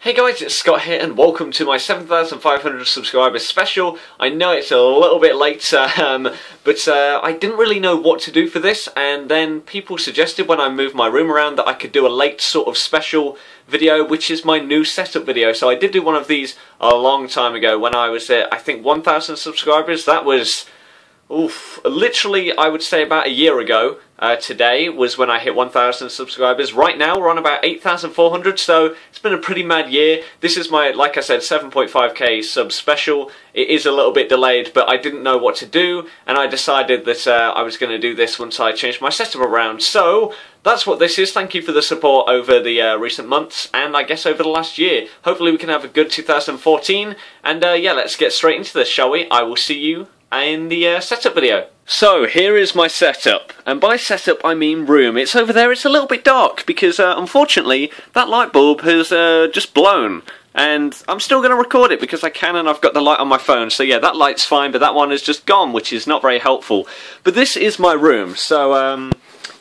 Hey guys, it's Scott here and welcome to my 7,500 subscribers special. I know it's a little bit late, but I didn't really know what to do for this, and then people suggested when I moved my room around that I could do a late sort of special video, which is my new setup video. So I did do one of these a long time ago when I was at, I think, 1,000 subscribers. That was, literally I would say about a year ago. Today was when I hit 1,000 subscribers. Right now we're on about 8,400, so it's been a pretty mad year. This is my, like I said, 7.5k sub special. It is a little bit delayed, but I didn't know what to do, and I decided that I was going to do this once I changed my setup around. So that's what this is. Thank you for the support over the recent months, and I guess over the last year. Hopefully we can have a good 2014, and yeah, let's get straight into this, shall we? I will see you in the setup video. So here is my setup, and by setup I mean room. It's over there. It's a little bit dark because unfortunately that light bulb has just blown, and I'm still going to record it because I can, and I've got the light on my phone. So yeah, that light's fine, but that one is just gone, which is not very helpful. But this is my room. So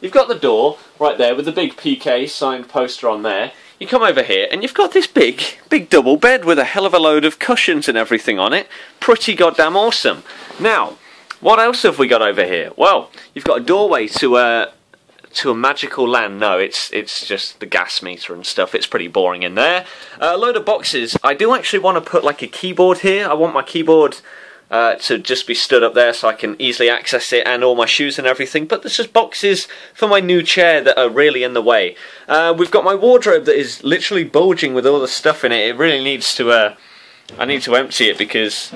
you've got the door right there with the big PK signed poster on there. You come over here and you've got this big double bed with a hell of a load of cushions and everything on it. Pretty goddamn awesome. Now, what else have we got over here? Well, you've got a doorway to a magical land. No, it's just the gas meter and stuff. It's pretty boring in there. A load of boxes. I do actually want to put like a keyboard here. I want my keyboard to just be stood up there so I can easily access it, and all my shoes and everything. But there's just boxes for my new chair that are really in the way. We've got my wardrobe that is literally bulging with all the stuff in it. It really needs to, I need to empty it because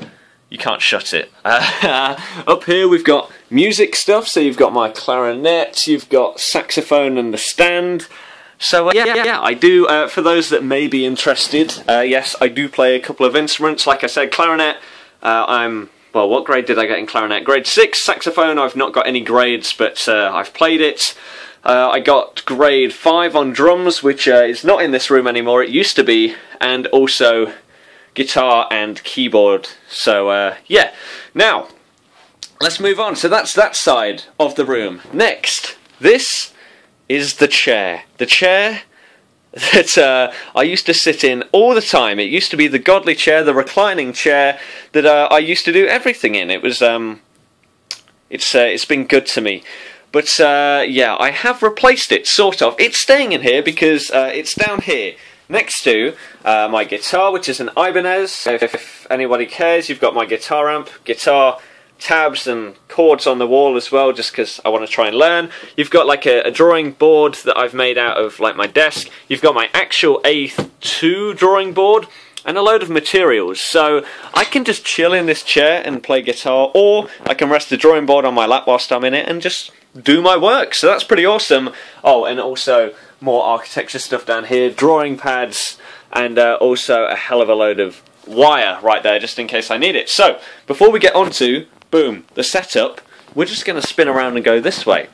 you can't shut it. Up here we've got music stuff, so you've got my clarinet, you've got saxophone and the stand. So yeah, I do, for those that may be interested, yes, I do play a couple of instruments. Like I said, clarinet, well, what grade did I get in clarinet? Grade 6. Saxophone, I've not got any grades, but I've played it. I got grade 5 on drums, which is not in this room anymore, it used to be, and also guitar and keyboard. So yeah, now let's move on. So that's that side of the room. Next, this is the chair. The chair that I used to sit in all the time. It used to be the godly chair, the reclining chair that I used to do everything in. It was it's been good to me. But yeah, I have replaced it, sort of. It's staying in here because it's down here next to my guitar, which is an Ibanez. If anybody cares, you've got my guitar amp, guitar tabs and chords on the wall as well, just because I want to try and learn. You've got like a drawing board that I've made out of like my desk. You've got my actual A2 drawing board and a load of materials. So I can just chill in this chair and play guitar, or I can rest the drawing board on my lap whilst I'm in it and just do my work. So that's pretty awesome. Oh, and also more architecture stuff down here, drawing pads, and also a hell of a load of wire right there just in case I need it. So before we get on to, boom, the setup, we're just going to spin around and go this way.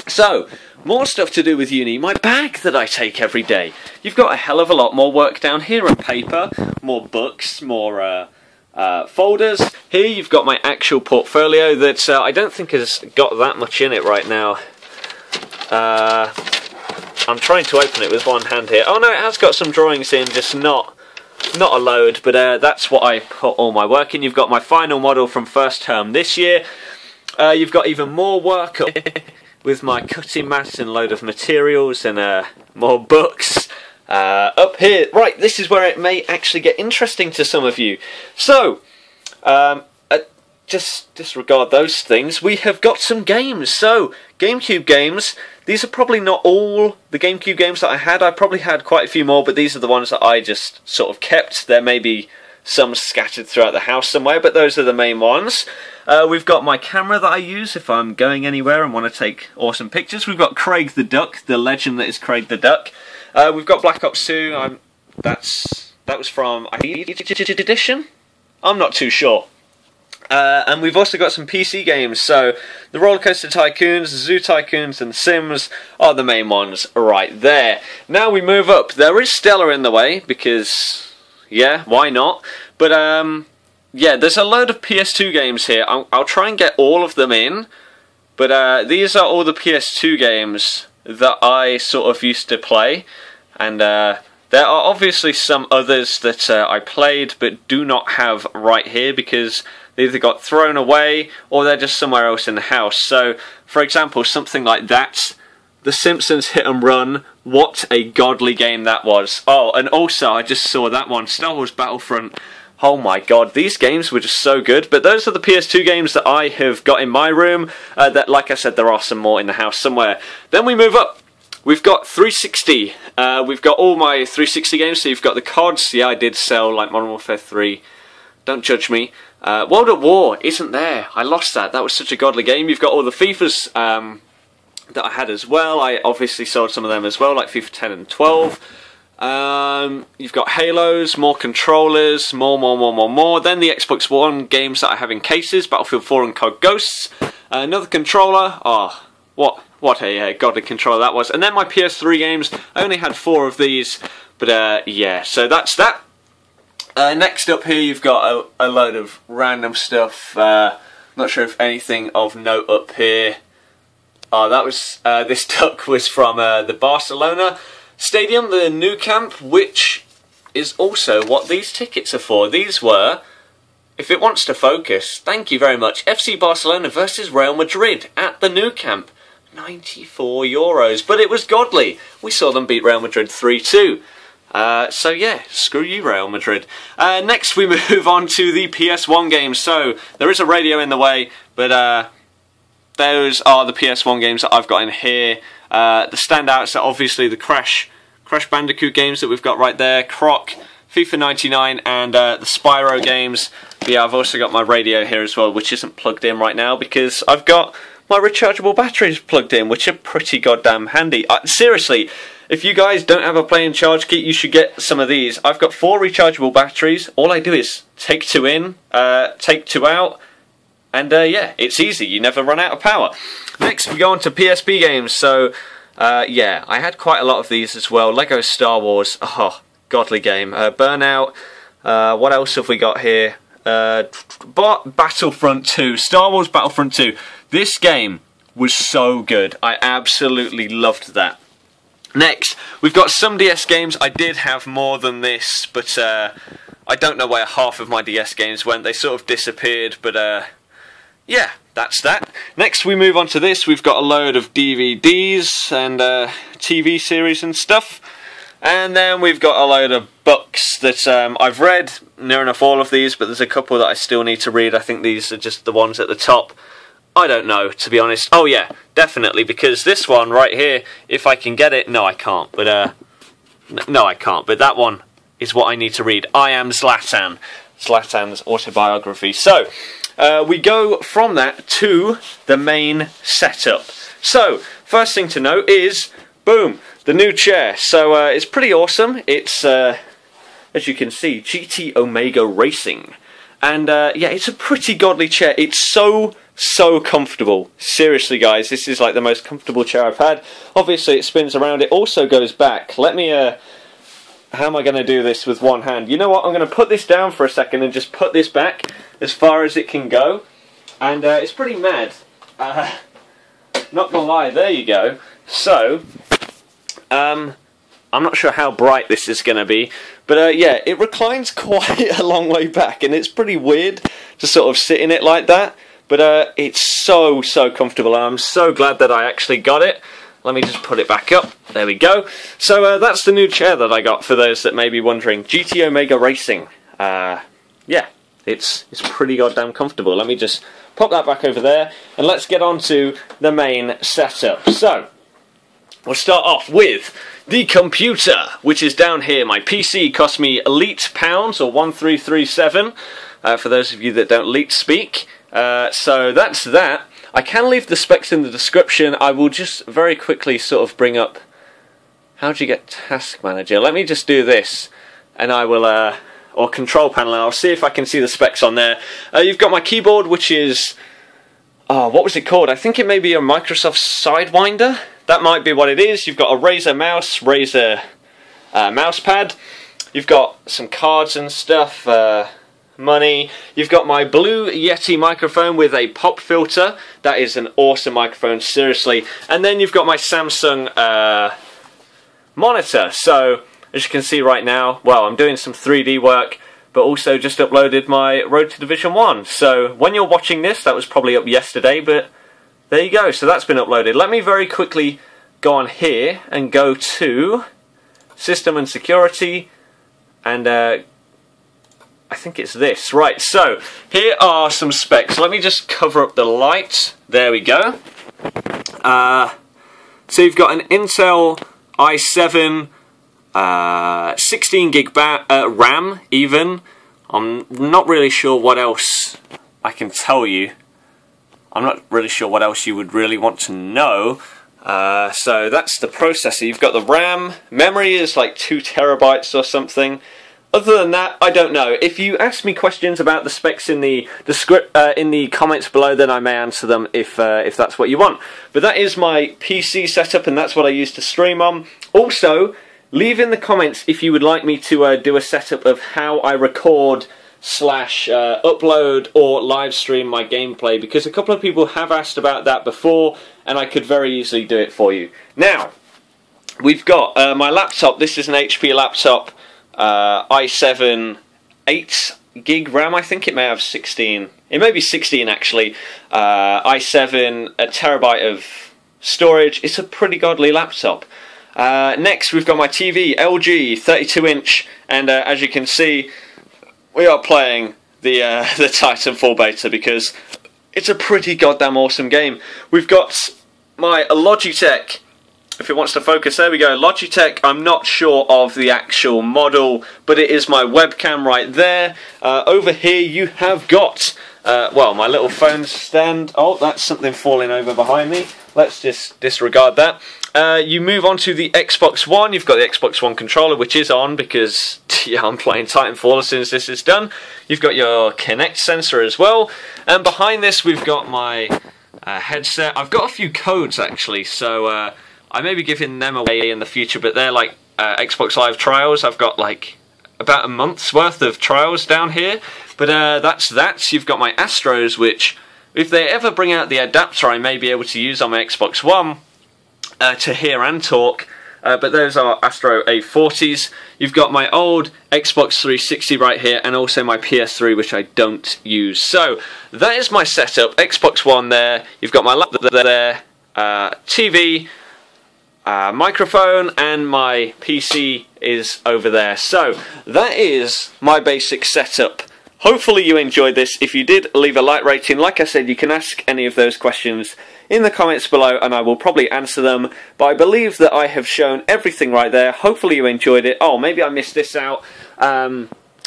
So, more stuff to do with uni. My bag that I take every day. You've got a hell of a lot more work down here, and paper, more books, more folders. Here you've got my actual portfolio that I don't think has got that much in it right now. I'm trying to open it with one hand here. Oh no, it has got some drawings in, just not a load, but that's what I put all my work in. You've got my final model from first term this year. You've got even more work up with my cutting mats and load of materials, and more books. Up here, right, this is where it may actually get interesting to some of you. So, just disregard those things. We have got some games. So, GameCube games. These are probably not all the GameCube games that I had. I probably had quite a few more, but these are the ones that I just sort of kept. There may be some scattered throughout the house somewhere, but those are the main ones. We've got my camera that I use if I'm going anywhere and want to take awesome pictures. We've got Craig the Duck, the legend that is Craig the Duck. We've got Black Ops 2. That was from edition. I'm not too sure. And we've also got some PC games, so the Roller Coaster Tycoons, Zoo Tycoons and Sims are the main ones right there. Now we move up. There is Stella in the way, because, yeah, why not? But, yeah, there's a load of PS2 games here. I'll try and get all of them in, but these are all the PS2 games that I sort of used to play, and There are obviously some others that I played but do not have right here because they either got thrown away or they're just somewhere else in the house. So, for example, something like that, The Simpsons Hit and Run, what a godly game that was. Oh, and also I just saw that one, Star Wars Battlefront. Oh my god, these games were just so good. But those are the PS2 games that I have got in my room. That, like I said, there are some more in the house somewhere. Then we move up. We've got 360. We've got all my 360 games. So you've got the CODs. Yeah, I did sell like Modern Warfare 3. Don't judge me. World at War isn't there. I lost that. That was such a godly game. You've got all the FIFAs that I had as well. I obviously sold some of them as well, like FIFA 10 and 12. You've got Halos, more controllers, more. Then the Xbox One games that I have in cases, Battlefield 4 and COD Ghosts. Another controller. Oh, what a godly controller that was. And then my PS3 games. I only had 4 of these, but yeah, so that's that. Next up here you've got a load of random stuff. Not sure if anything of note up here. Oh, that was this duck was from the Barcelona Stadium, the Nou Camp, which is also what these tickets are for. These were, if it wants to focus, thank you very much, FC Barcelona versus Real Madrid at the Nou Camp. €94, but it was godly. We saw them beat Real Madrid 3-2. So yeah, screw you Real Madrid. Next we move on to the PS1 games. So there is a radio in the way, but those are the PS1 games that I've got in here. The standouts are obviously the Crash Bandicoot games that we've got right there, Croc, FIFA 99 and the Spyro games. But yeah, I've also got my radio here as well, which isn't plugged in right now because I've got my rechargeable batteries plugged in, which are pretty goddamn handy. Seriously, if you guys don't have a play-in charge kit, you should get some of these. I've got 4 rechargeable batteries. All I do is take 2 in, take 2 out, and yeah, it's easy. You never run out of power. Next, we go on to PSP games. So, yeah, I had quite a lot of these as well. Lego Star Wars, oh, godly game. Burnout, what else have we got here? Battlefront 2, Star Wars Battlefront 2. This game was so good. I absolutely loved that. Next, we've got some DS games. I did have more than this, but I don't know where half of my DS games went. They sort of disappeared, but yeah, that's that. Next, we move on to this. We've got a load of DVDs and TV series and stuff. And then we've got a load of books that I've read near enough all of these, but there's a couple that I still need to read. I think these are just the ones at the top. I don't know, to be honest. Oh yeah, definitely, because this one right here, if I can get it, no I can't, but no I can't, but that one is what I need to read. I Am Zlatan, Zlatan's autobiography. So, we go from that to the main setup. So, first thing to note is, boom, the new chair. So, it's pretty awesome. It's, as you can see, GT Omega Racing. And, yeah, it's a pretty godly chair. It's so comfortable. Seriously, guys, this is like the most comfortable chair I've had. Obviously, it spins around. It also goes back. Let me, how am I going to do this with one hand? You know what? I'm going to put this down for a second and just put this back as far as it can go. And it's pretty mad. Not gonna lie, there you go. So, I'm not sure how bright this is going to be, but yeah, it reclines quite a long way back, and it's pretty weird to sort of sit in it like that, but it's so comfortable, and I'm so glad that I actually got it. Let me just put it back up. There we go. So that's the new chair that I got, for those that may be wondering. GT Omega Racing. Yeah, it's pretty goddamn comfortable. Let me just pop that back over there, and let's get on to the main setup. So, we'll start off with the computer, which is down here. My PC cost me elite pounds, or 1337, for those of you that don't elite speak. So that's that. I can leave the specs in the description. I will just very quickly sort of bring up, how do you get Task Manager? Let me just do this, and I will, or Control Panel, and I'll see if I can see the specs on there. You've got my keyboard, which is, what was it called? I think it may be a Microsoft Sidewinder. That might be what it is. You've got a Razer mouse, Razer mouse pad. You've got some cards and stuff, money. You've got my Blue Yeti microphone with a pop filter. That is an awesome microphone, seriously. And then you've got my Samsung monitor. So as you can see right now, well, I'm doing some 3D work, but also just uploaded my Road to Division 1. So when you're watching this, that was probably up yesterday, but there you go. So that's been uploaded. Let me very quickly go on here and go to System and Security, and I think it's this. Right, so here are some specs. Let me just cover up the light. There we go. So you've got an Intel i7, 16 gig RAM even. I'm not really sure what else I can tell you. I'm not really sure what else you would really want to know. So that's the processor. You've got the RAM. Memory is like 2 terabytes or something. Other than that, I don't know. If you ask me questions about the specs in the comments below, then I may answer them if that's what you want. But that is my PC setup, and that's what I use to stream on. Also, leave in the comments if you would like me to do a setup of how I record / upload or live stream my gameplay, because a couple of people have asked about that before, and I could very easily do it for you. Now, we've got my laptop. This is an HP laptop. i7 8 gig RAM, I think it may have 16, it may be 16 actually, i7, a terabyte of storage. It's a pretty godly laptop. Next we've got my TV, LG 32 inch, and as you can see we are playing the Titanfall beta because it's a pretty goddamn awesome game. We've got my Logitech. If it wants to focus, there we go, Logitech. I'm not sure of the actual model, but it is my webcam right there. Over here you have got, well, my little phone stand. Oh, that's something falling over behind me. Let's just disregard that. You move on to the Xbox One. You've got the Xbox One controller, which is on because, yeah, I'm playing Titanfall as soon as this is done. You've got your Kinect sensor as well. And behind this we've got my headset. I've got a few codes actually, so I may be giving them away in the future, but they're like Xbox Live trials. I've got like about a month's worth of trials down here. But that's that. You've got my Astros, which if they ever bring out the adapter, I may be able to use on my Xbox One to hear and talk. But those are Astro A40s. You've got my old Xbox 360 right here, and also my PS3, which I don't use. So that is my setup. Xbox One there. You've got my laptop there, TV, microphone, and my PC is over there. So that is my basic setup. Hopefully you enjoyed this. If you did, leave a like rating. Like I said, you can ask any of those questions in the comments below and I will probably answer them, but I believe that I have shown everything right there. Hopefully you enjoyed it. Oh, maybe I missed this out.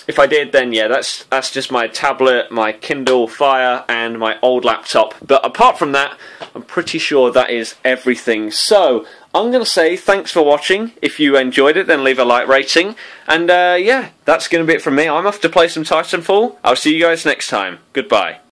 If I did, then yeah, that's just my tablet, my Kindle Fire, and my old laptop. But apart from that, I'm pretty sure that is everything. So I'm going to say thanks for watching. If you enjoyed it, then leave a like rating. And yeah, that's going to be it from me. I'm off to play some Titanfall. I'll see you guys next time. Goodbye.